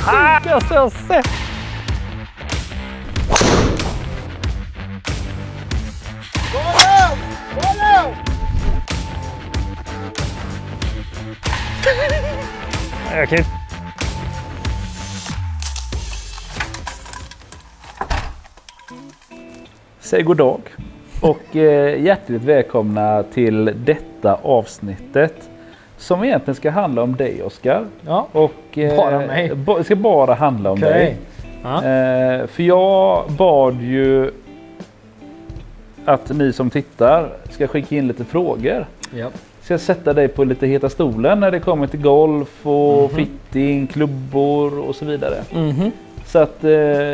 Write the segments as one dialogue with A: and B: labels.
A: sjukaste jag sett! Jag kan inte... Säg god dag och hjärtligt välkomna till detta avsnittet som egentligen ska handla om dig, Oskar.
B: Ja,
A: och
B: bara mig.
A: Det ska bara handla om dig.
B: Ja.
A: För jag bad ju att ni som tittar ska skicka in lite frågor.
B: Ja.
A: Ska sätta dig på lite heta stolen när det kommer till golf och fitting, klubbor och så vidare. Så att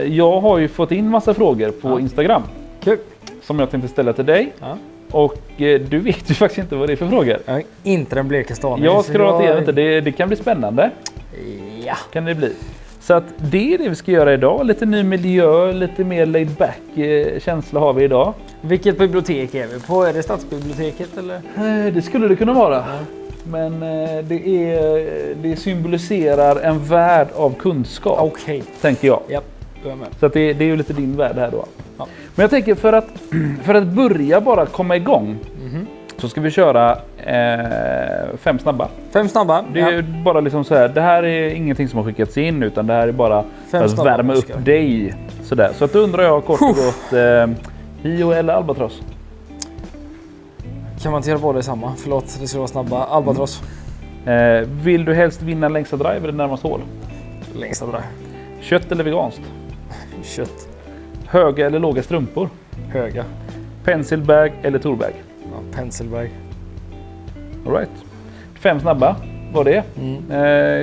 A: jag har ju fått in massa frågor på Instagram.
B: Kul.
A: Som jag tänkte ställa till dig.
B: Ja.
A: Och du vet ju faktiskt inte vad det är för frågor.
B: Ja, inte den blekaste aning.
A: Jag scrollat igenom inte. Det kan bli spännande.
B: Ja.
A: Kan det bli. Så att det är det vi ska göra idag. Lite ny miljö, lite mer laid back känsla har vi idag.
B: Vilket bibliotek är vi på? Är det stadsbiblioteket eller?
A: Det skulle det kunna vara. Men det symboliserar en värld av kunskap.
B: Okej.
A: Tänker jag.
B: Ja, då är jag med.
A: Så att det är ju lite din värld här då.
B: Ja.
A: Men jag tänker för att börja bara komma igång. Så ska vi köra 5 snabba.
B: 5 snabba.
A: Det är bara liksom så här. Det här är ingenting som har skickats in utan det här är bara för att
B: snabba,
A: värma
B: Oskar.
A: upp dig. Sådär. Så att då undrar jag kort och gott Hio eller Albatross?
B: Kan man inte göra båda samma? Förlåt, det ska vara snabba. Albatross.
A: Vill du helst vinna längsta drive eller närmast hål?
B: Längsta drive.
A: Kött eller veganskt?
B: Kött.
A: Höga eller låga strumpor?
B: Höga.
A: Pencilbag eller tourbag?
B: Ja, pencilbag.
A: All right. 5 snabba var det.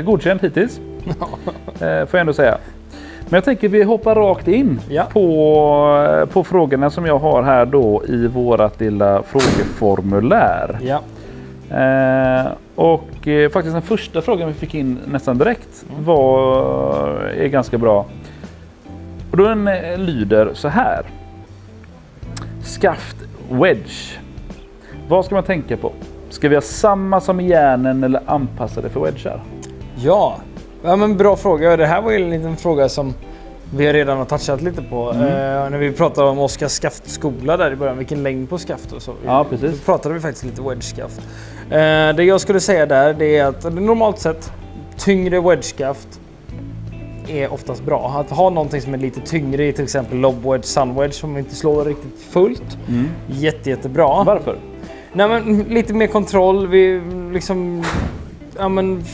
A: Godkänt hittills. Får jag ändå säga. Men jag tänker vi hoppar rakt in på frågorna som jag har här då i vårat lilla frågeformulär.
B: Ja.
A: Och faktiskt den första frågan vi fick in nästan direkt är ganska bra. Och då den lyder så här. Skaft wedge. Vad ska man tänka på? Ska vi ha samma som i järnen eller anpassade för wedgar?
B: Ja, men bra fråga. Det här var ju en liten fråga som vi redan har touchat lite på. När vi pratade om Oskars skaftskola där i början, vilken längd på skaft och så.
A: Ja, precis.
B: Då pratade vi faktiskt lite wedge-skaft. Det jag skulle säga där, det är att normalt sett tyngre wedge-skaft är oftast bra. Att ha någonting som är lite tyngre i till exempel lob wedge, sun wedge som inte slår riktigt fullt. Jättebra.
A: Varför?
B: Nej, men lite mer kontroll. Vi liksom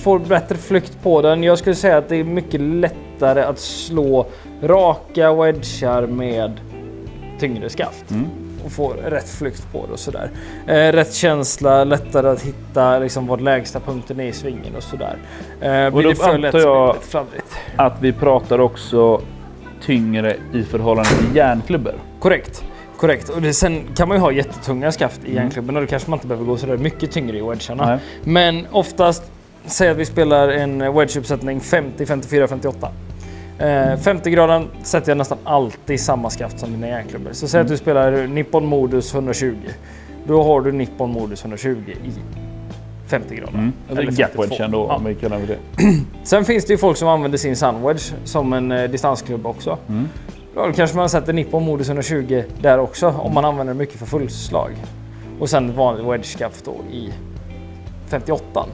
B: får bättre flykt på den. Jag skulle säga att det är mycket lättare att slå raka wedgar med tyngre skaft. Och få rätt flykt på det och sådär. Rätt känsla, lättare att hitta liksom vad lägsta punkten är i svingen och sådär.
A: Och då antar jag
B: fladdrigt.
A: att vi pratar också tyngre i förhållande till järnklubbor.
B: Korrekt. Och sen kan man ju ha jättetunga skaft i järnklubben och då kanske man inte behöver gå så där mycket tyngre i wedgarna. Men oftast, säg att vi spelar en wedge-uppsättning 50, 54, 58. 50 grader sätter jag nästan alltid samma skaft som dina järnklubbor. Så säg att du spelar Nippon Modus 120. Då har du Nippon Modus 120 i 50 grader.
A: Eller gap wedge ändå, om vi kallar det.
B: Sen finns det ju folk som använder sin sun wedge som en distansklubb också. Då kanske man sätter Nippon Modus 120 där också om man använder mycket för fullslag. Och sen ett vanligt wedge-skaft då i 58.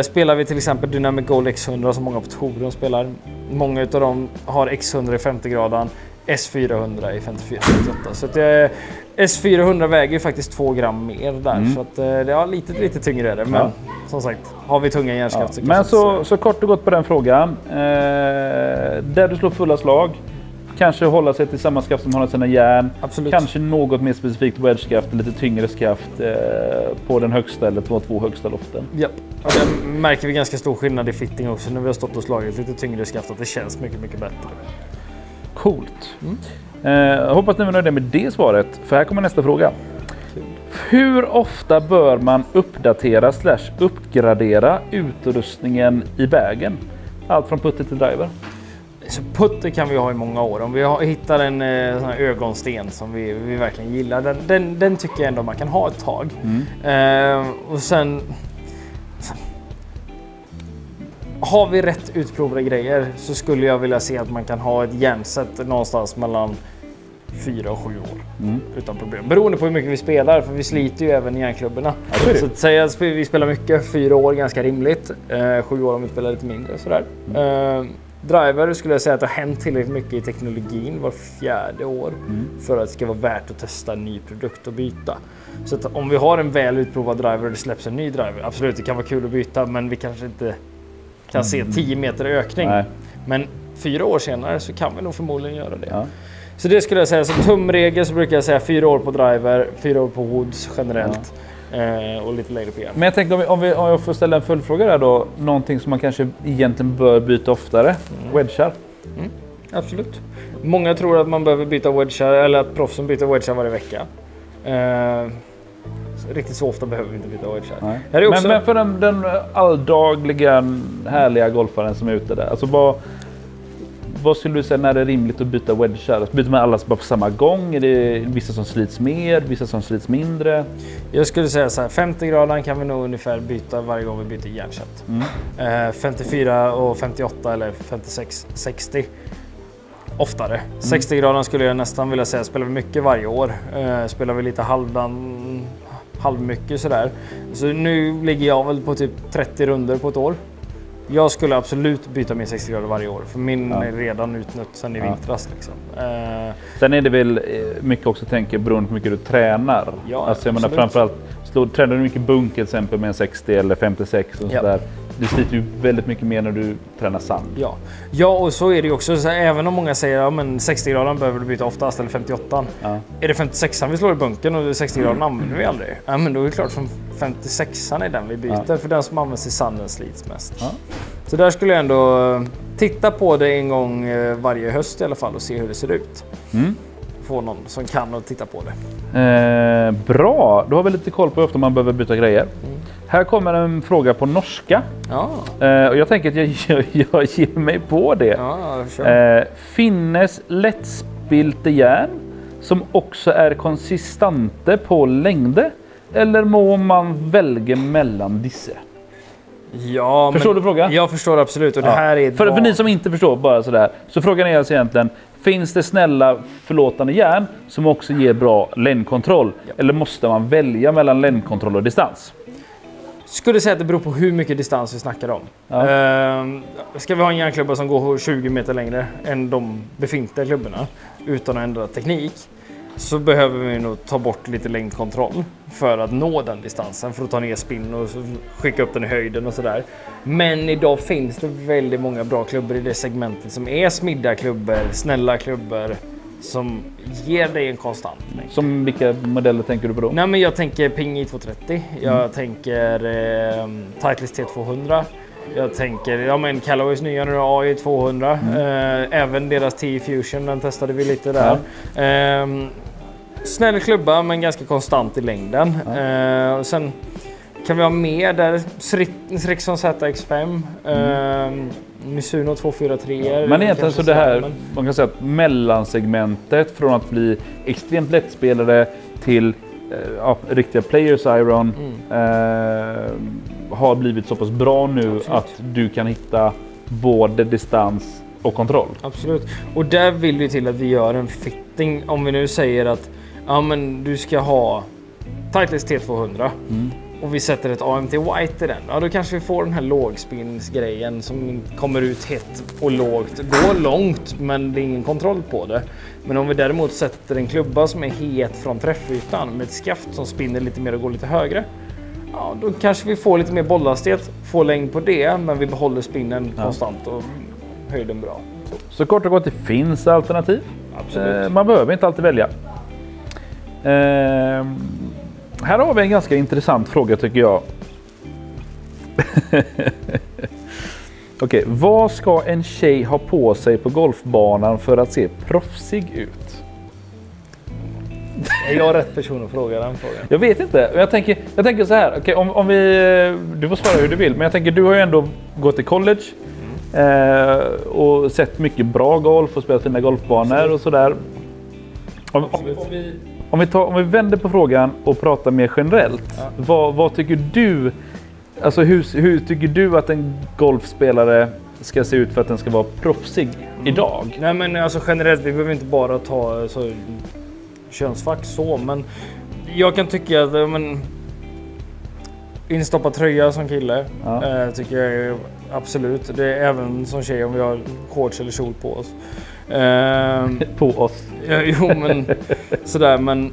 B: Spelar vi till exempel Dynamic Gold X100 som många på touren spelar. Många utav dem har X100 i 50 grader, S400 i 54-58. Så att S400 väger ju faktiskt 2 gram mer där. Så att det är lite tyngre är det. Men som sagt, har vi tunga järnskaft så
A: men så kort och gott på den frågan. Där du slår fulla slag. Kanske hålla sig till samma skaft som håller sina järn.
B: Absolut.
A: Kanske något mer specifikt wedge-skaft, lite tyngre skaft på den högsta eller två högsta loften.
B: Ja, och där märker vi ganska stor skillnad i fitting också när vi har stått och slagit lite tyngre skaft att det känns mycket bättre.
A: Coolt. Hoppas ni var nöjda med det svaret, för här kommer nästa fråga. Hur ofta bör man uppdatera / uppgradera utrustningen i bagen? Allt från putter till driver.
B: Så putter kan vi ha i många år. Om vi hittar en sån här ögonsten som vi verkligen gillar, den tycker jag ändå man kan ha ett tag. Och sen har vi rätt utprovade grejer så skulle jag vilja se att man kan ha ett järnset någonstans mellan 4 och 7 år utan problem. Beroende på hur mycket vi spelar, för vi sliter ju även i järnklubborna. Så att säga att vi spelar mycket, 4 år ganska rimligt, 7 år om vi spelar lite mindre. Sådär. Driver skulle jag säga att det har hänt tillräckligt mycket i teknologin var 4:e år för att det ska vara värt att testa en ny produkt och byta. Så att om vi har en väl utprovad driver och det släpps en ny driver, absolut det kan vara kul att byta, men vi kanske inte kan se 10 meter ökning. Nej. Men 4 år senare så kan vi nog förmodligen göra det. Ja. Så det skulle jag säga, som tumregel så brukar jag säga 4 år på driver, 4 år på woods generellt. Och lite längre på järn.
A: Men jag tänkte om jag får ställa en följdfråga där då. Någonting som man kanske egentligen bör byta oftare. Wedgar.
B: Absolut. Många tror att man behöver byta wedgar, eller att proffsen byter wedgar varje vecka. Riktigt så ofta behöver vi inte byta wedgar.
A: Också... Men för den alldagliga härliga golfaren som är ute där. Alltså vad skulle du säga när det är rimligt att byta wedgar? Alltså, byter man alla bara på samma gång? Är det vissa som slits mer, vissa som slits mindre?
B: Jag skulle säga så här, 50 grader kan vi nog ungefär byta varje gång vi byter järnset. 54 och 58 eller 56, 60 oftare. 60 grader skulle jag nästan vilja säga spelar vi mycket varje år. Spelar vi lite halvmycket sådär. Så nu ligger jag väl på typ 30 runder på ett år. Jag skulle absolut byta min 60 grader varje år, för min är redan utnött sen i vintras. Liksom.
A: Sen är det väl mycket också tänker beroende på hur mycket du tränar.
B: Ja,
A: alltså, jag menar, framförallt tränar du mycket bunk till exempel med en 60 eller 56 och sådär. Du sliter ju väldigt mycket mer när du tränar sand.
B: Ja, och så är det ju också. Så även om många säger att 60-graden behöver du byta oftast, eller 58. Är det 56an vi slår i bunken och 60-graden använder vi aldrig? Ja, men då är det klart som 56an är den vi byter. För den som används i sanden slits mest. Så där skulle jag ändå titta på det en gång varje höst i alla fall och se hur det ser ut. Få någon som kan och titta på det.
A: Bra, då har vi lite koll på hur ofta man behöver byta grejer. Här kommer en fråga på norska. Och jag tänker att jag ger mig på det. Finnes lättspilte järn som också är konsistente på längder? Eller må man välja mellan disse?
B: Ja,
A: förstår du frågan?
B: Jag förstår absolut. Och det här är
A: för ni som inte förstår, bara sådär. Så frågan är alltså egentligen, finns det snälla förlåtande järn som också ger bra längdkontroll? Eller måste man välja mellan längdkontroll och distans?
B: Skulle säga att det beror på hur mycket distans vi snackar om. Ska vi ha en järnklubba som går 20 meter längre än de befintliga klubborna utan att ändra teknik, så behöver vi nog ta bort lite längdkontroll för att nå den distansen, för att ta ner spinn och skicka upp den i höjden och sådär. Men idag finns det väldigt många bra klubbor i det segmentet som är smidda klubbor, snälla klubbor som ger dig en konstant längd.
A: Som vilka modeller tänker du på då?
B: Nej, men jag tänker Ping i230, jag tänker Titleist T200. Jag tänker, Callaways nya nu AI 200. Även deras T-Fusion, den testade vi lite där. Snäll klubba, men ganska konstant i längden. Sen kan vi ha mer där. Srixon ZX5. Mizuno 243.
A: Men egentligen så det här, man kan säga att mellansegmentet från att bli extremt lättspelare till riktiga players iron har blivit så pass bra nu. Absolut. Att du kan hitta både distans och kontroll.
B: Absolut. Och där vill vi till att vi gör en fitting. Om vi nu säger att du ska ha Titleist T200 och vi sätter ett AMT White i den. Då kanske vi får den här lågspinnsgrejen som kommer ut hett och lågt. Går långt, men det är ingen kontroll på det. Men om vi däremot sätter en klubba som är het från träffytan med ett skaft som spinner lite mer och går lite högre, då kanske vi får lite mer bollhastighet, får längd på det, men vi behåller spinnen konstant och höjden bra.
A: Så kort och gott, det finns alternativ.
B: Absolut.
A: Man behöver inte alltid välja. Här har vi en ganska intressant fråga tycker jag. Okej, vad ska en tjej ha på sig på golfbanan för att se proffsig ut?
B: Är jag rätt person att fråga den frågan?
A: Jag vet inte. Jag tänker så här. Okej, om vi, du får svara hur du vill. Men jag tänker, du har ju ändå gått i college. Och sett mycket bra golf och spelat fina golfbanor och sådär. Om vi vänder på frågan och pratar mer generellt. Vad tycker du Alltså hur tycker du att en golfspelare ska se ut för att den ska vara proffsig idag?
B: Nej men alltså generellt, vi behöver inte bara ta så, könsfack så, men jag kan tycka att instoppad tröja som kille tycker jag är absolut. Det är även som tjej om vi har shorts eller kjol på oss.
A: På oss?
B: Jo men sådär, men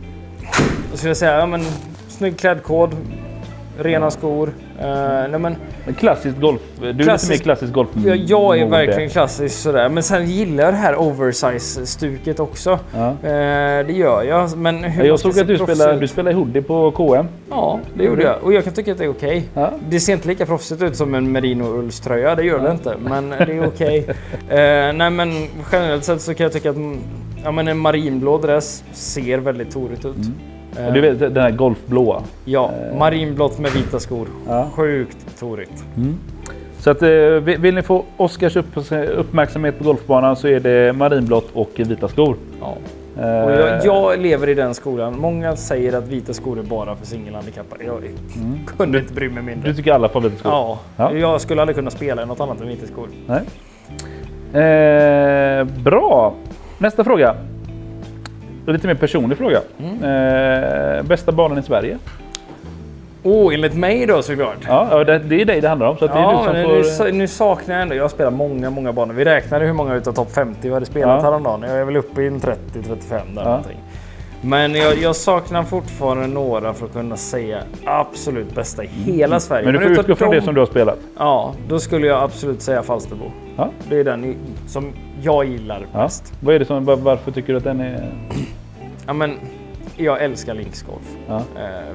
B: jag skulle säga snygg klädkod, rena skor. Nej, men
A: klassisk golf. Du är lite mer klassisk golf.
B: Jag är verkligen klassisk sådär. Men sen gillar jag det här oversize-stuket också.
A: Ja.
B: Det gör jag. Men
A: jag såg att du spelar i hoodie på KM.
B: Ja, det gjorde jag. Och jag kan tycka att det är okej.
A: Ja.
B: Det ser inte lika proffsigt ut som en merino-ullströja. Det gör det inte. Men det är okej. Nej, men generellt sett så kan jag tycka att en marinblå dress ser väldigt torigt ut.
A: Du vet den här golfblåa?
B: Ja, marinblått med vita skor. Ja. Sjukt torigt.
A: Så att, vill ni få Oskars uppmärksamhet på golfbanan så är det marinblått och vita skor.
B: Ja. Och jag lever i den skolan. Många säger att vita skor är bara för singelhandikappade. Jag kunde inte bry mig mindre.
A: Du tycker alla får vita skor?
B: Ja. Jag skulle aldrig kunna spela i något annat än vita skor.
A: Nej. Bra. Nästa fråga. Lite mer personlig fråga. Bästa banan i Sverige?
B: Enligt mig då såklart.
A: Ja, det är dig det handlar om. Så att det är du som får...
B: nu saknar jag ändå. Jag spelar många banor. Vi räknade hur många utav topp 50 vi hade spelat häromdagen. Jag är väl uppe i 30-35 där någonting. Men jag saknar fortfarande några för att kunna säga absolut bästa i hela Sverige.
A: Men du får utgå från det som du har spelat.
B: Ja, då skulle jag absolut säga Falsterbo. Ja. Det är den som jag gillar mest.
A: Vad är det som, varför tycker du att den är...
B: Ja, men jag älskar linksgolf. Ja.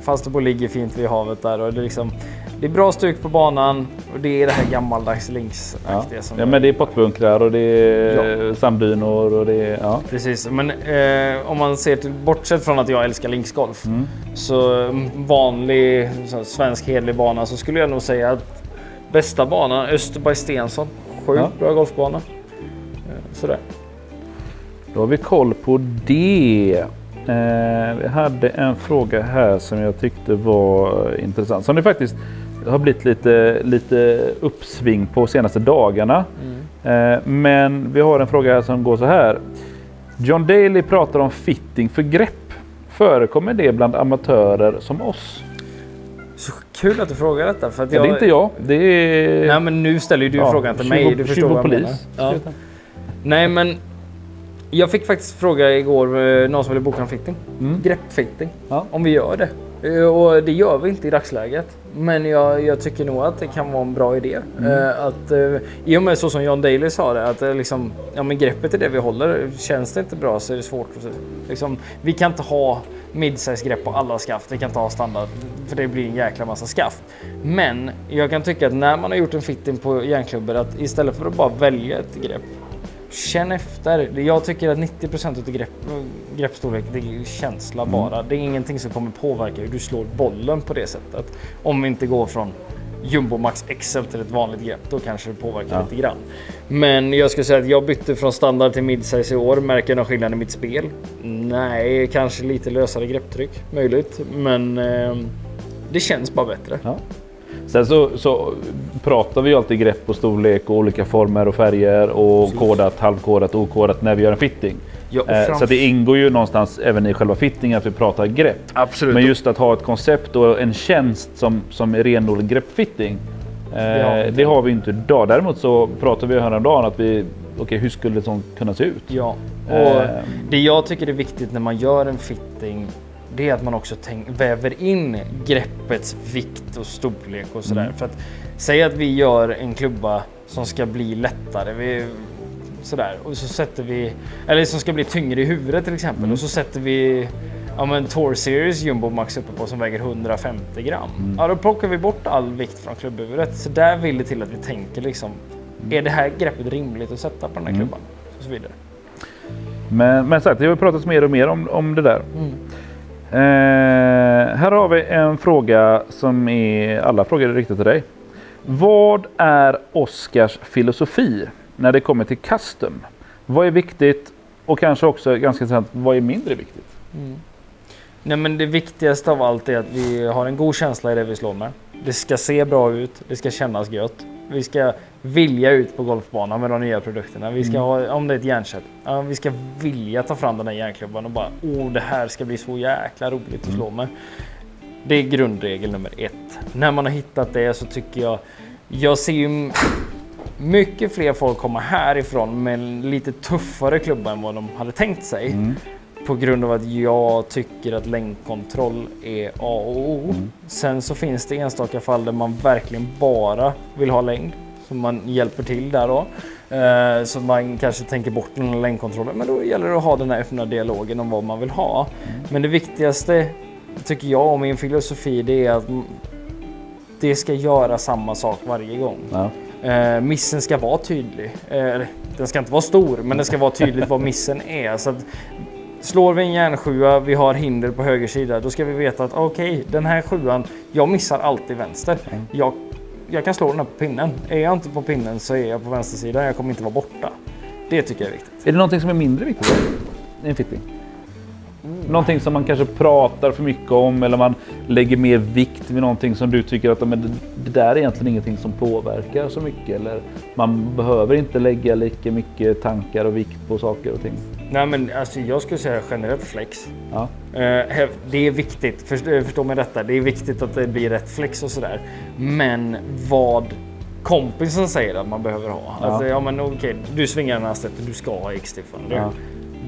B: Falsterbo ligger fint vid havet där och det är bra stuk på banan och det är det här gammaldags linksaktiga som...
A: Ja, men det är pottbunkrar och det är sanddynor och det är... Ja.
B: Precis, men om man ser till, bortsett från att jag älskar linksgolf, så vanlig svensk hedlig bana så skulle jag nog säga att bästa banan, Österberg Stensson, sjukt bra golfbana. Sådär.
A: Då har vi koll på det. Vi hade en fråga här som jag tyckte var intressant. Som det faktiskt har blivit lite uppsving på senaste dagarna. Men vi har en fråga här som går så här. John Daly pratar om fitting för grepp. Förekommer det bland amatörer som oss?
B: Så kul att du frågar detta. För att
A: det är inte jag. Det är...
B: Nej, men nu ställer ju du frågan till mig. Du förstår vad jag menar. Ja. Nej, men jag fick faktiskt fråga igår någon som ville boka en fitting. Greppfitting. Ja. Om vi gör det. Och det gör vi inte i dagsläget. Men jag tycker nog att det kan vara en bra idé. I och med så som John Daly sa det. Att men greppet är det vi håller. Känns det inte bra så är det svårt. Vi kan inte ha midsize grepp på alla skaft. Vi kan inte ha standard. För det blir en jäkla massa skaft. Men jag kan tycka att när man har gjort en fitting på järnklubbor. Att istället för att bara välja ett grepp. Känn efter. Jag tycker att 90% av greppstorlek det är känsla bara. Det är ingenting som kommer påverka hur du slår bollen på det sättet. Om vi inte går från Jumbo Max XL till ett vanligt grepp, då kanske det påverkar lite grann. Men jag skulle säga att jag bytte från standard till midsize i år. Märker någon skillnad i mitt spel? Nej, kanske lite lösare grepptryck. Möjligt. Men det känns bara bättre. Ja.
A: Sen så pratar vi alltid grepp och storlek och olika former och färger och kodat, halvkodat, okodat när vi gör en fitting. Ja, så det ingår ju någonstans även i själva fittingen att vi pratar grepp.
B: Absolut.
A: Men just att ha ett koncept och en tjänst som är renodlad greppfitting, det har vi inte idag. Däremot så pratar vi häromdagen att hur skulle det kunna se ut?
B: Ja, och det jag tycker är viktigt när man gör en fitting, det är att man också väver in greppets vikt och storlek och sådär. För att säga att vi gör en klubba som ska bli lättare, och så sätter vi, eller som ska bli tyngre i huvudet till exempel, och så sätter vi Tour Series Jumbo Max uppe på som väger 150 gram. Ja, då plockar vi bort all vikt från klubbhuvudet. Så där vill det till att vi tänker är det här greppet rimligt att sätta på den här klubban? Och så vidare.
A: Men sagt, det har pratats mer och mer om det där. Här har vi en fråga som alla frågor är riktade till dig. Vad är Oskars filosofi när det kommer till custom? Vad är viktigt och kanske också ganska intressant, vad är mindre viktigt?
B: Nej, men det viktigaste av allt är att vi har en god känsla i det vi slår med. Det ska se bra ut, det ska kännas gött. Vi ska vilja ut på golfbanan med de nya produkterna. Vi ska ha, om det är ett järnkäpp, vi ska vilja ta fram den här järnklubban och bara det här ska bli så jäkla roligt att slå med. Det är grundregel nummer 1. När man har hittat det så tycker jag ser ju mycket fler folk komma härifrån med en lite tuffare klubba än vad de hade tänkt sig. På grund av att jag tycker att längdkontroll är A och O. Sen så finns det enstaka fall där man verkligen bara vill ha längd. Så man hjälper till där då. Så man kanske tänker bort den här längdkontrollen. Men då gäller det att ha den här öppna dialogen om vad man vill ha. Men det viktigaste tycker jag och min filosofi, det är att det ska göra samma sak varje gång. Missen ska vara tydlig. Den ska inte vara stor, men det ska vara tydligt vad missen är. Så att slår vi en järnsjua, vi har hinder på höger sida, då ska vi veta att okej, den här sjuan, jag missar alltid vänster. Jag kan slå den här på pinnen. Är jag inte på pinnen så är jag på vänster sida. Jag kommer inte vara borta. Det tycker jag är viktigt.
A: Är det någonting som är mindre viktigt i en fitting? Någonting som man kanske pratar för mycket om, eller man lägger mer vikt vid någonting som du tycker att det där är egentligen ingenting som påverkar så mycket, eller man behöver inte lägga lika mycket tankar och vikt på saker och ting?
B: Nej, men alltså, jag skulle säga generellt flex. Det är viktigt, förstå mig detta, det är viktigt att det blir rätt flex och sådär. Men vad kompisen säger att man behöver ha. Alltså, men okej, du svingar den här sättet, du ska ha X-stiffande.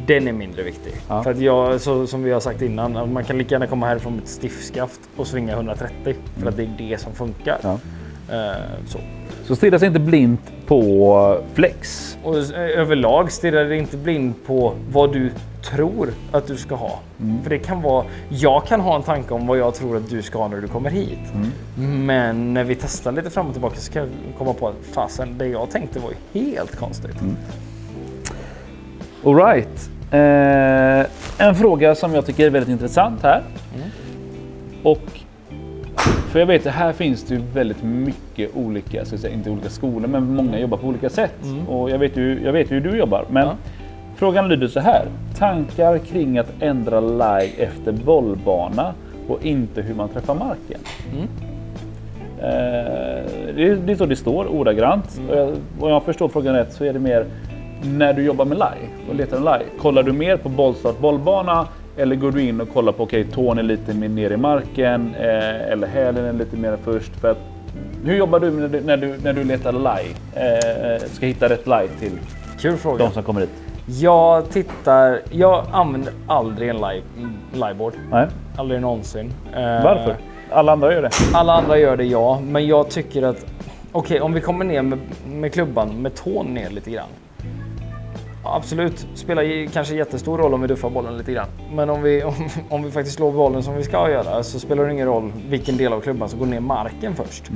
B: Den är mindre viktig. För att jag, som vi har sagt innan, man kan lika gärna komma härifrån med ett stiffskaft och svinga 130. För att det är det som funkar. Så
A: stirra sig inte blint på flex.
B: Och överlag stirrar det inte blind på vad du tror att du ska ha. För det kan vara, jag kan ha en tanke om vad jag tror att du ska ha när du kommer hit. Men när vi testar lite fram och tillbaka så kan jag komma på att fasen, det jag tänkte var ju helt konstigt.
A: All right. En fråga som jag tycker är väldigt intressant här. Och för jag vet att här finns det ju väldigt mycket olika, så att säga, inte olika skolor, men många jobbar på olika sätt. Och jag vet ju hur du jobbar. Men frågan lyder så här. Tankar kring att ändra lie efter bollbana och inte hur man träffar marken. Det är så det står ordagrant. Och jag förstår frågan rätt så är det mer när du jobbar med lie och letar en lie. Kollar du mer på bollstart, bollbana, eller går du in och kollar på tån är lite mer ner i marken eller hälen är lite mer först? För att, hur jobbar du när du letar lie? Ska hitta rätt lie till
B: Kul fråga.
A: De som kommer hit.
B: Jag använder aldrig en lieboard.
A: Nej.
B: Aldrig någonsin.
A: Varför? Alla andra gör det.
B: Alla andra gör det, ja. Men jag tycker att om vi kommer ner med klubban med tån ner lite grann. Absolut, spelar kanske jättestor roll om vi duffar bollen lite grann. Men om vi faktiskt slår bollen som vi ska göra så spelar det ingen roll vilken del av klubban som går ner marken först.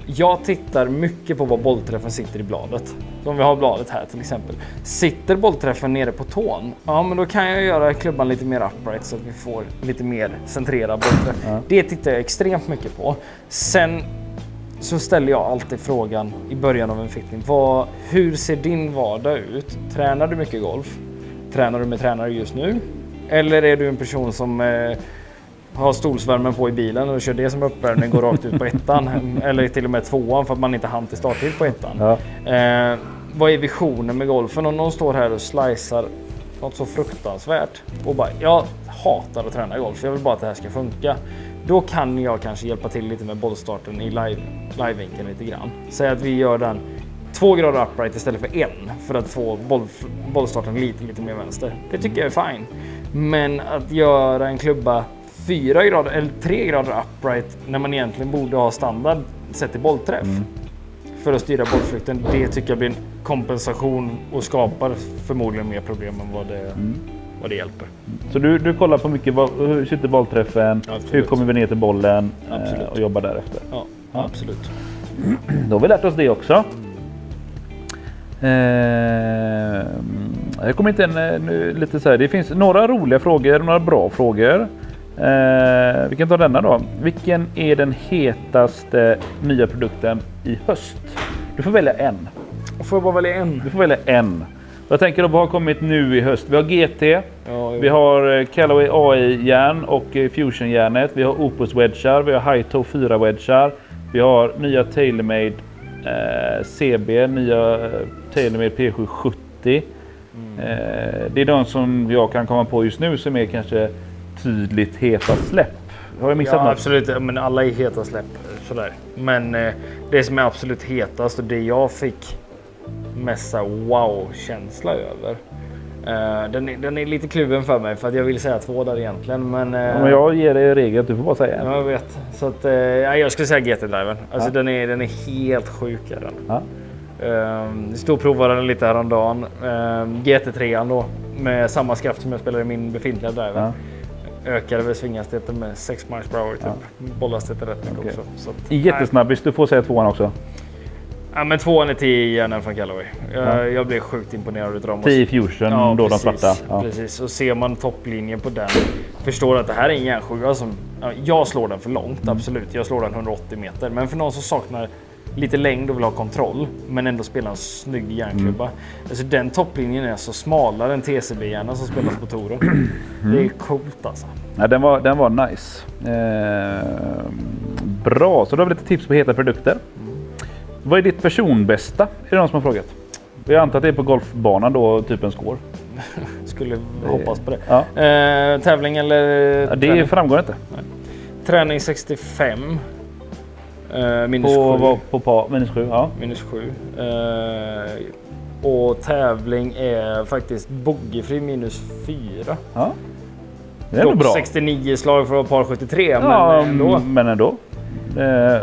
B: Jag tittar mycket på var bollträffen sitter i bladet. Så om vi har bladet här till exempel. Sitter bollträffen nere på tån, men då kan jag göra klubban lite mer upright så att vi får lite mer centrerad bollträff. Det tittar jag extremt mycket på. Sen så ställer jag alltid frågan i början av en fitting. Hur ser din vardag ut? Tränar du mycket golf? Tränar du med tränare just nu? Eller är du en person som har stolsvärmen på i bilen och kör det som uppvärmning, går rakt ut på ettan? Eller till och med tvåan för att man inte hann till starttid på ettan. Vad är visionen med golfen? Om någon står här och slicear något så fruktansvärt och bara, jag hatar att träna golf, jag vill bara att det här ska funka. Då kan jag kanske hjälpa till lite med bollstarten i live-vinkeln lite grann. Säg att vi gör den 2 grader upright istället för 1 för att få bollstarten lite mer vänster. Det tycker jag är fine. Men att göra en klubba 4 grader eller 3 grader upright när man egentligen borde ha standard sett i bollträff för att styra bollflykten, det tycker jag blir en kompensation och skapar förmodligen mer problem än vad det hjälper. Så
A: du kollar på mycket, hur sitter bollträffen, hur kommer vi ner till bollen och jobbar därefter?
B: Ja, absolut.
A: Då har vi lärt oss det också. Jag kommer inte nu lite så här, det finns några roliga frågor, några bra frågor. Vi kan ta denna då. Vilken är den hetaste nya produkten i höst? Du får välja en.
B: Får jag bara välja en?
A: Du får välja en. Jag tänker att vad har kommit nu i höst? Vi har GT, vi har Callaway AI-järn och Fusion-järnet, vi har Opus wedgar, vi har High Toe 4 wedgar, Vi har nya TaylorMade CB, nya TaylorMade P770. Det är de som jag kan komma på just nu som är kanske tydligt heta släpp. Har jag missat något?
B: Absolut, men alla är heta släpp sådär. Men det som är absolut hetast och det jag fick mest wow-känsla över. Den är lite kluven för mig för att jag vill säga 2 där egentligen. Men
A: jag ger dig regel att du får bara säga en.
B: Jag vet. Så att, jag skulle säga GT-driven. Alltså den är helt sjuk. Den.
A: Ja.
B: Stod och provade den lite häromdagen. GT3 då med samma skaft som jag spelar i min befintliga driver. Ja. Ökade väl svinghastigheten med 6 miles per hour typ. Ja. Bollhastigheten rätt mycket också. Så att,
A: jättesnabbis, du får säga 2 också.
B: Ja, men 2 är 10 hjärnan från Callaway. Jag blev sjukt imponerad av dem.
A: 10 Fusion, då precis, de svarta.
B: Ja. Precis, och ser man topplinjen på den, förstår att det här är en järnsjua som... Jag slår den för långt, absolut. Jag slår den 180 meter. Men för någon som saknar lite längd och vill ha kontroll, men ändå spela en snygg järnklubba. Alltså den topplinjen är så smalare än TCB-hjärnan som spelas på touren. Det är coolt alltså.
A: Ja, den var nice. Bra, så då har vi lite tips på heta produkter. Vad är ditt personbästa? Är det någon som har frågat? Jag antar att det är på golfbanan då, typ en score.
B: Skulle hoppas på det.
A: Ja.
B: Tävling eller...
A: Ja, det träning? Framgår inte.
B: Nej. Träning 65. Minus 7.
A: Minus 7, ja.
B: Minus 7. Och tävling är faktiskt boggifri minus 4.
A: Ja. Det är ändå bra.
B: 69 slag för att vara par 73, ja,
A: men ändå.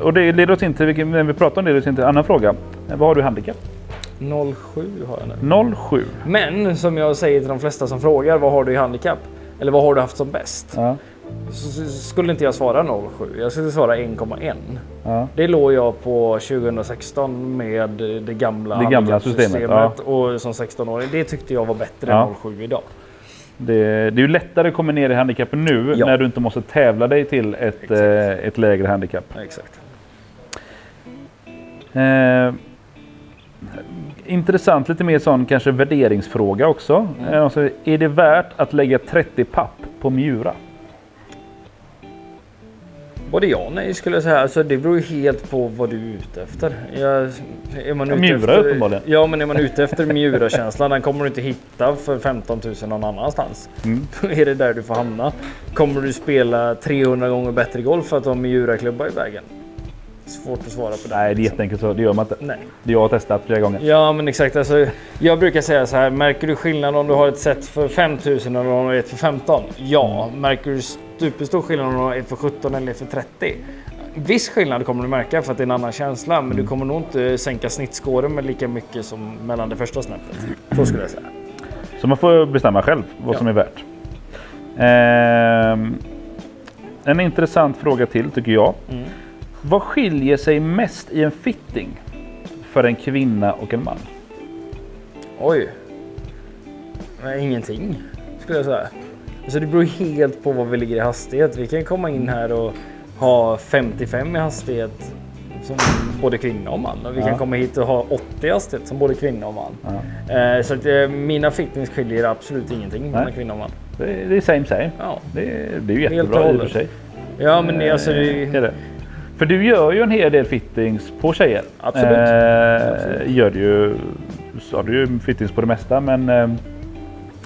A: Och det leder oss inte, när vi pratar om det, leder oss inte en annan fråga. Vad har du handikapp?
B: 0,7 har jag nu.
A: 0,7.
B: Men som jag säger till de flesta som frågar, vad har du i handikapp? Eller vad har du haft som bäst?
A: Ja.
B: Så skulle inte jag svara 0,7. Jag skulle svara 1,1.
A: Ja.
B: Det låg jag på 2016 med det gamla systemet. Ja. Och som 16-åring, det tyckte jag var bättre än 0,7 idag.
A: Det är ju lättare att komma ner i handikappen nu när du inte måste tävla dig till ett lägre handikapp.
B: Ja, exakt.
A: Intressant, lite mer sån kanske värderingsfråga också. Alltså, är det värt att lägga 30 papp på Miura?
B: Både ja och nej skulle jag säga. Alltså, det beror ju helt på vad du är ute efter. Är man ute
A: Miura
B: efter,
A: uppenbarligen.
B: Ja, men är man ute efter Miura-känslan, den kommer du inte hitta för 15 000 någon annanstans. Då är det där du får hamna. Kommer du spela 300 gånger bättre golf för att ha Miura-klubba i vägen? Svårt att svara på det.
A: Nej, det är jätteenkelt så. Det gör man inte.
B: Nej.
A: Det jag har testat flera gånger.
B: Ja, men exakt. Alltså, jag brukar säga så här. Märker du skillnad om du har ett set för 5 000 eller om du har ett för 15? Ja. Märker du superstor skillnad om du har ett för 17 eller ett för 30? Viss skillnad kommer du märka för att det är en annan känsla. Men du kommer nog inte sänka snittskåren med lika mycket som mellan det första snäppet. Så skulle jag säga.
A: Så man får bestämma själv vad som är värt. En intressant fråga till tycker jag. Vad skiljer sig mest i en fitting för en kvinna och en man?
B: Oj. Nej, ingenting skulle jag säga. Så det beror helt på vad vi ligger i hastighet. Vi kan komma in här och ha 55 i hastighet som både kvinna och man. Och vi kan komma hit och ha 80 i hastighet som både kvinna och man. Så att, mina fittings skiljer absolut ingenting mellan kvinna och man.
A: Det är same.
B: Ja.
A: Det är ju jättebra i och för sig.
B: Ja, men det, alltså, det är...
A: För du gör ju en hel del fittings på tjejer.
B: Absolut.
A: Gör du ju, så har du ju fittings på det mesta, men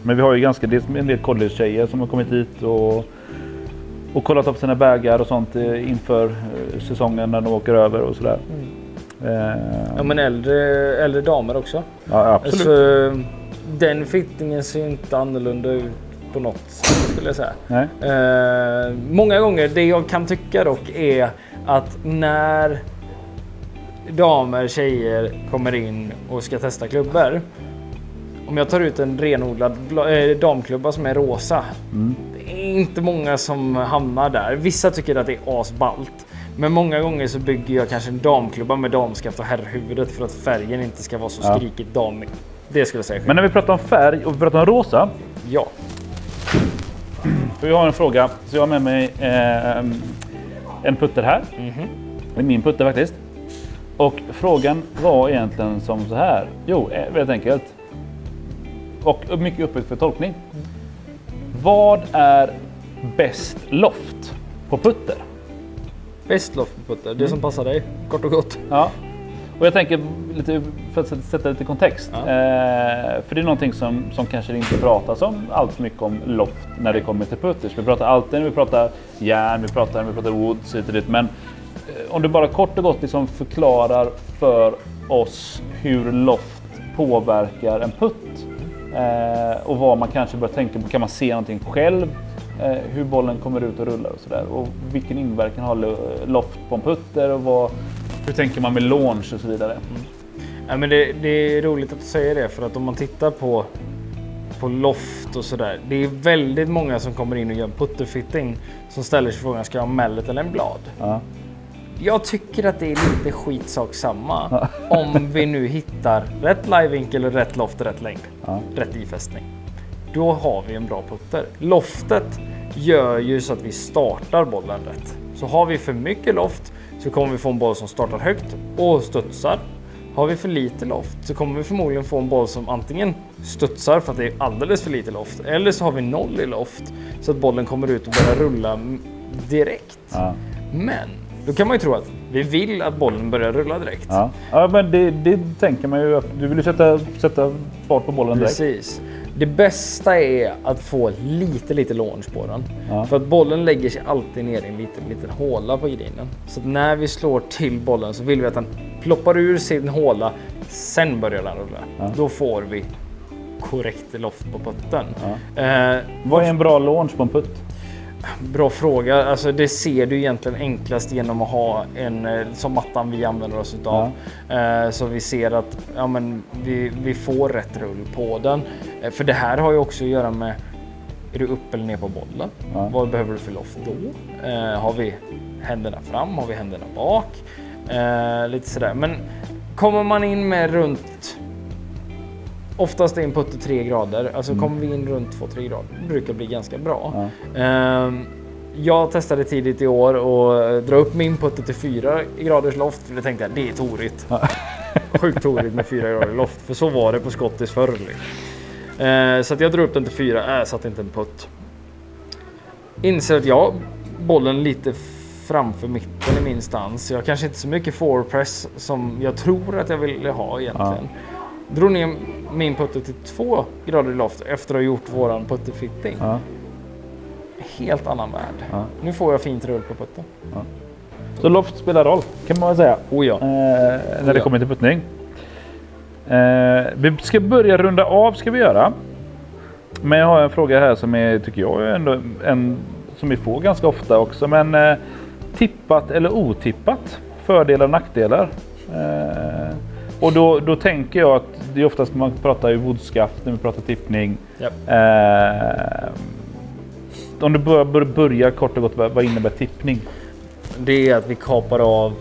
A: vi har ju ganska en del college-tjejer som har kommit hit och kollat upp sina bägar och sånt inför säsongen när de åker över och sådär.
B: Ja, men äldre damer också.
A: Ja, absolut.
B: Alltså, den fittingen ser inte annorlunda ut på något sätt skulle jag säga.
A: Nej.
B: Många gånger, det jag kan tycka dock är att när tjejer kommer in och ska testa klubbor, om jag tar ut en renodlad damklubba som är rosa, det är inte många som hamnar där. Vissa tycker att det är asballt, men många gånger så bygger jag kanske en damklubba med damskaft och herrhuvudet för att färgen inte ska vara så skrikigt damig. Det skulle jag säga. Men
A: när vi pratar om färg och vi pratar om rosa,
B: ja.
A: För jag har en fråga, så jag har med mig en putter här. Det är min putter faktiskt. Och frågan var egentligen som så här. Jo, väldigt enkelt. Och mycket öppet för tolkning. Vad är bäst loft på putter?
B: Bäst loft på putter, det som passar dig, kort och gott.
A: Ja. Och jag tänker lite, för att sätta lite kontext. För det är någonting som kanske inte pratas om allt för mycket om loft när det kommer till putters. Vi pratar alltid när vi pratar järn, vi pratar woods hit och dit. Men om du bara kort och gott liksom förklarar för oss hur loft påverkar en putt. Och vad man kanske bör tänka på. Kan man se någonting själv? Hur bollen kommer ut och rullar och sådär. Och vilken inverkan har loft på en putter och hur tänker man med launch och så vidare.
B: Ja, men det är roligt att du säger det, för att om man tittar på loft och sådär. Det är väldigt många som kommer in och gör putterfitting som ställer sig frågan, ska jag ha mallet eller en blad? Ja. Jag tycker att det är lite skitsak samma om vi nu hittar rätt livevinkel och rätt loft och rätt längd. Rätt ifästning. Då har vi en bra putter. Loftet gör ju så att vi startar bollen rätt. Så har vi för mycket loft så kommer vi få en boll som startar högt och studsar. Har vi för lite loft så kommer vi förmodligen få en boll som antingen studsar för att det är alldeles för lite loft. Eller så har vi noll i loft så att bollen kommer ut och börjar rulla direkt. Ja. Men då kan man ju tro att vi vill att bollen börjar rulla direkt. Ja, men det tänker man ju. Du vill ju sätta fart på bollen direkt. Precis. Det bästa är att få lite launch på den. Ja. För att bollen lägger sig alltid ner i en liten håla på greenen. Så att när vi slår till bollen så vill vi att den ploppar ur sin håla. Sen börjar den rulla. Ja. Då får vi korrekt loft på putten. Ja. Vad är en bra launch på en putt? Bra fråga. Alltså det ser du egentligen enklast genom att ha en som mattan vi använder oss utav. Ja. Så vi ser att vi får rätt rull på den. För det här har ju också att göra med, är du upp eller ner på bollen? Ja. Vad behöver du för loft då? Har vi händerna fram? Har vi händerna bak? Lite sådär. Men kommer man in med runt, oftast är en putter 3 grader. Alltså kommer vi in runt 2-3 grader. Det brukar bli ganska bra. Ja. Jag testade tidigt i år och dra upp min putter till 4 graders loft. För det tänkte jag, det är torigt. Ja. Sjukt torigt med 4 grader loft. För så var det på skottis förr. Så att jag drog upp den till 4. Satt inte en putt. Inser att bollen lite framför mitten i min stans. Jag kanske inte så mycket forepress som jag tror att jag ville ha egentligen. Ja. Drog ner min putter till 2 grader i loft efter att ha gjort våran putterfitting. Ja. Helt annan värld. Ja. Nu får jag fint rull på putten. Ja. Så loft spelar roll, kan man säga. När det kommer till puttning. Vi ska börja runda av, ska vi göra. Men jag har en fråga här som är, tycker jag, ändå som vi får ganska ofta också. Men tippat eller otippat? Fördelar och nackdelar? Och då tänker jag att det är oftast man pratar ju woodskaft när vi pratar tippning. Yep. Om du börjar kort och gott, vad innebär tippning? Det är att vi kapar av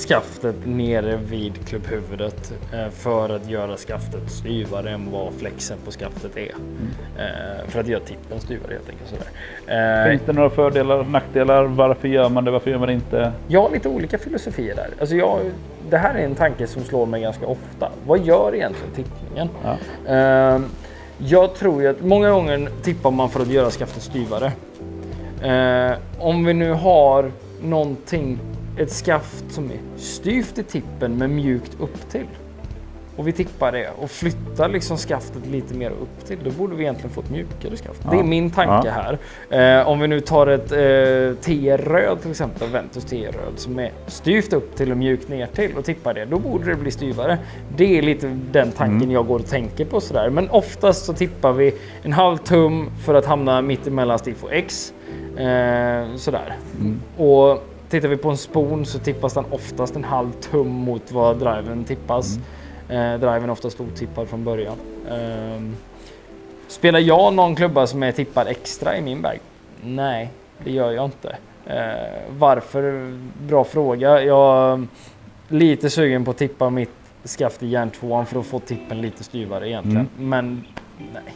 B: skaftet nere vid klubbhuvudet för att göra skaftet styvare än vad flexen på skaftet är. För att göra tippen styvare helt enkelt. Sådär. Finns det några fördelar och nackdelar? Varför gör man det? Varför gör man det inte? Jag har lite olika filosofier där. Alltså det här är en tanke som slår mig ganska ofta. Vad gör egentligen tippningen? Ja. Jag tror ju att många gånger tippar man för att göra skaftet styvare. Om vi nu har någonting, ett skaft som är styvt i tippen men mjukt upp till. Och vi tippar det och flyttar liksom skaftet lite mer upp till. Då borde vi egentligen få ett mjukare skaft. Ja. Det är min tanke här. Om vi nu tar ett T-röd till exempel, Ventus T-röd som är styvt upp till och mjukt ner till och tippar det. Då borde det bli styvare. Det är lite den tanken jag går och tänker på sådär. Men oftast så tippar vi en halv tum för att hamna mitt emellan stiff och X. Sådär. Och tittar vi på en spon så tippas den oftast en halv tum mot vad driven tippas. Driven är oftast otippad från början. Spelar jag någon klubba som är tippad extra i min bag? Nej, det gör jag inte. Varför? Bra fråga. Jag är lite sugen på att tippa mitt skaft i järn 2 för att få tippen lite styvare egentligen. Men nej.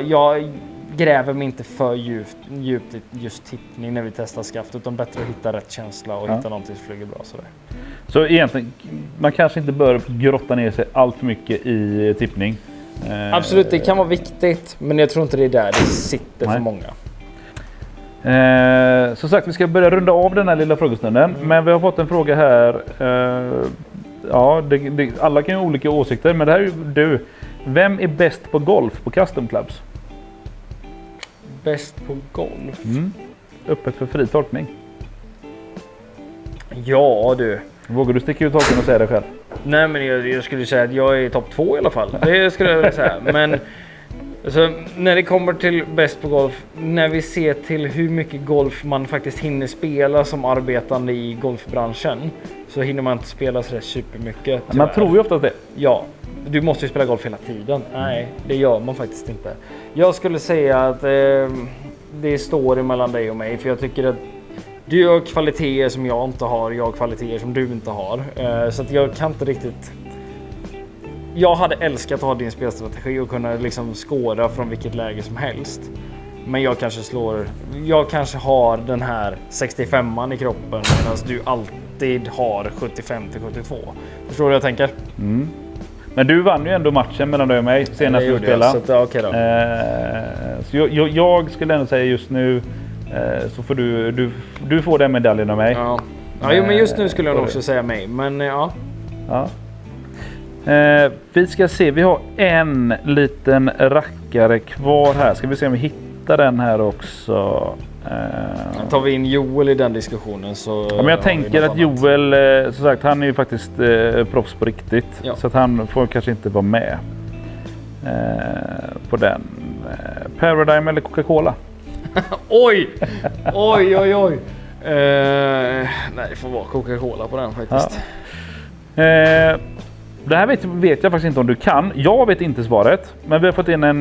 B: Jag gräver mig inte för djupt i just tippning när vi testar skaft, utan bättre att hitta rätt känsla och hitta någonting som flyger bra sådär. Så egentligen, man kanske inte bör grotta ner sig allt för mycket i tippning? Absolut, det kan vara viktigt, men jag tror inte det är där det sitter för många.
A: Som sagt, vi ska börja runda av den här lilla frågestunden. Men vi har fått en fråga här. Ja, alla kan ju ha olika åsikter, men det här är ju du. Vem är bäst på golf på custom clubs?
B: Bäst på golf?
A: Öppet för fri tolkning.
B: Ja du.
A: Vågar du sticka ut hakan och säga det själv?
B: Nej, men jag skulle säga att jag är topp 2 i alla fall. Det skulle jag vilja säga. Men alltså, när det kommer till bäst på golf, när vi ser till hur mycket golf man faktiskt hinner spela som arbetande i golfbranschen, så hinner man inte spela så supermycket. Tyvärr.
A: Man tror ju ofta det.
B: Ja, du måste ju spela golf hela tiden. Nej, det gör man faktiskt inte. Jag skulle säga att det står mellan dig och mig, för jag tycker att du har kvaliteter som jag inte har, jag har kvaliteter som du inte har. Så att jag kan inte riktigt... Jag hade älskat att ha din spelstrategi och kunna liksom skåra från vilket läge som helst. Men jag kanske har den här 65an i kroppen medan du alltid har 75-72. Förstår du vad jag tänker?
A: Men du vann ju ändå matchen mellan dig och mig senast du spelade.
B: Så okay då.
A: Så jag skulle ändå säga just nu så får du får den medaljen av mig.
B: Ja, men just nu skulle jag nog också säga mig. Men ja.
A: Vi ska se, vi har en liten rackare kvar här. Ska vi se om vi hittar den här också.
B: Tar vi in Joel i den diskussionen så...
A: Ja, men jag tänker att Joel, som sagt, han är ju faktiskt proffs på riktigt. Ja. Så att han får kanske inte vara med på den. Paradigm eller Coca-Cola?
B: Oj! Nej, det får vara Coca-Cola på den faktiskt.
A: Ja. Det här vet jag faktiskt inte om du kan. Jag vet inte svaret. Men vi har fått in en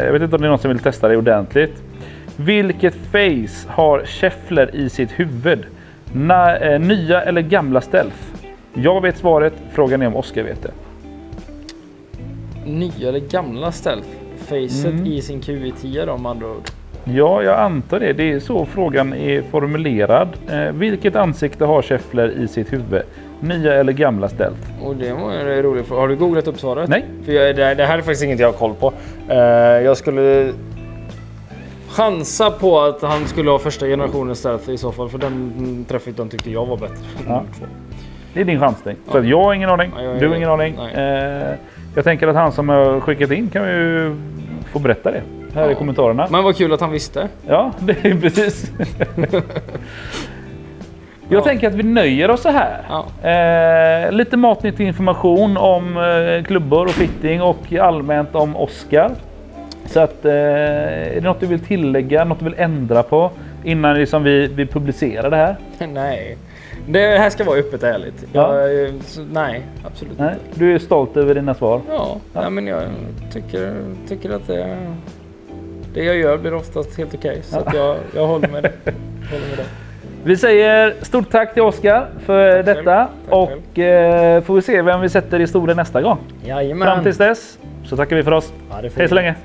A: jag vet inte om det är någon som vill testa det ordentligt. Vilket face har Scheffler i sitt huvud? Nya eller gamla stealth? Jag vet svaret. Frågan är om Oskar vet det.
B: Nya eller gamla stealth? Facet i sin QV10 då, om andra ord.
A: Ja, jag antar det. Det är så frågan är formulerad. Vilket ansikte har Scheffler i sitt huvud? Nya eller gamla stealth?
B: Och det var en rolig fråga. Har du googlat upp svaret?
A: Nej.
B: För det här är faktiskt inget jag har koll på. Jag skulle chansa på att han skulle ha första generationens stealth i så fall. För den träffen tyckte jag var bättre.
A: Ja. Det är din chansning. Så jag har ingen aning. Du har ingen aning. Jag tänker att han som har skickat in kan ju få berätta det här i kommentarerna.
B: Men vad kul att han visste.
A: Ja, det är precis. Jag tänker att vi nöjer oss så här. Ja. Lite matnyttig information om klubbor och fitting och allmänt om Oskar. Så att, är det något du vill tillägga, något du vill ändra på innan liksom vi publicerar det här?
B: Nej, det här ska vara öppet och ärligt.
A: Ja.
B: Nej, absolut
A: nej.
B: inte.
A: Du är stolt över dina svar?
B: Ja. Nej, men jag tycker att det jag gör blir oftast helt okej. Så att jag håller med det.
A: Vi säger stort tack till Oskar för detta. Och får vi se vem vi sätter i stolen nästa gång.
B: Jajamän.
A: Fram tills dess så tackar vi för oss.
B: Ja,
A: hej så länge.